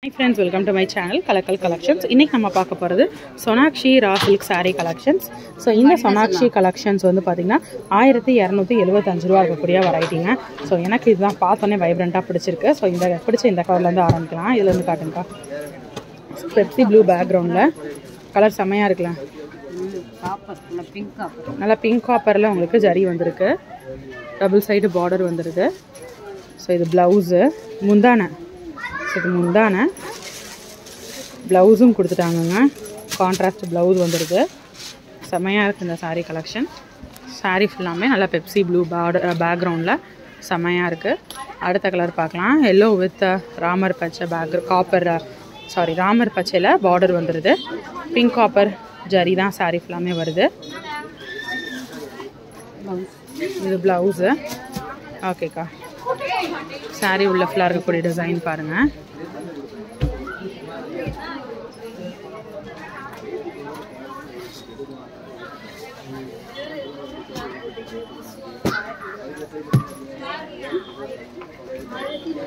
Hi friends, welcome to my channel Kalakal Collections. இன்னைக்கு நம்ம பார்க்க போறது Sonakshi raw silk saree collections. So இந்த Sonakshi collections வந்து பாத்தீங்கன்னா 1275 ரூபாய் இருக்கக்கூடிய வெரைட்டிங்க. So எனக்கு இதுதான் பார்த்தோனே வைப்ரண்டா பிடிச்சிருக்கு. So இந்த பிடிச்ச இந்த கலர்ல இருந்து ஆரம்பிக்கலாம். இதுல இருந்து காட்டுங்க. பெப்சி ப்ளூ பேக்ரவுண்ட்ல கலர் செமையா இருக்குல. நல்ல பிங்க் காப்பர்ல உங்களுக்கு ஜரி வந்திருக்கு. டபுள் சைடு பார்டர் வந்திருக்கு. So இது பிளவுஸ் முந்தான இது முந்தான ப்ளவுஸும் கொடுத்துட்டாங்கங்க. கான்ட்ராஸ்ட் ப்ளவுஸ் வந்துடுது. செம்மையாக இருக்குது இந்த சாரீ கலெக்ஷன். சாரீ ஃபுல்லாமே நல்லா பெப்சி ப்ளூ பேக்ரவுண்டில் செம்மையாக இருக்குது. அடுத்த கலர் பார்க்கலாம். எல்லோ வித் ராமர் பச்சை ராமர் பச்சையில் பார்டர் வந்துடுது. பிங்க் காப்பர் ஜரி தான் சாரீ ஃபுல்லாமே வருது. இது ப்ளவுஸு. ஓகேக்கா, சாரீ உள்ள ஃபுல்லாக இருக்கக்கூடிய டிசைன் பாருங்கள்.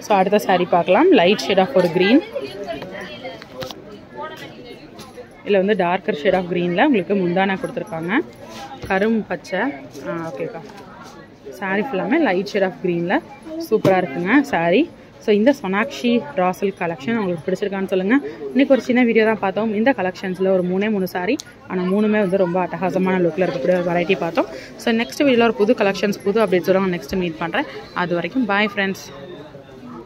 ஸோ அடுத்த சாரீ பார்க்கலாம். லைட் ஷேட் ஆஃப் ஒரு க்ரீன், இதில் வந்து டார்க்கர் ஷேட் ஆஃப் க்ரீனில் உங்களுக்கு முந்தானா கொடுத்துருக்காங்க. கரும் பச்சை. ஓகேக்கா, சாரீ ஃபுல்லாமே லைட் ஷேட் ஆஃப் க்ரீனில் சூப்பராக இருக்குங்க சாரீ. ஸோ இந்த Sonakshi raw silk கலெக்ஷன் உங்களுக்கு பிடிச்சிருக்கான்னு சொல்லுங்கள். இன்றைக்கி ஒரு சின்ன வீடியோ தான் பார்த்தோம். இந்த கலெக்ஷன்ஸில் ஒரு 3 சாரீ, ஆனால் 3மே வந்து ரொம்ப அட்டகாசமான லுக்கில் இருக்கக்கூடிய ஒரு வெரைட்டி பார்த்தோம். ஸோ நெக்ஸ்ட் வீடியோவில் ஒரு புது கலெக்ஷன்ஸ் புது அப்டேட்ஸோட நெக்ஸ்ட் மீட் பண்ணுறேன். அது வரைக்கும் பாய் ஃப்ரெண்ட்ஸ்.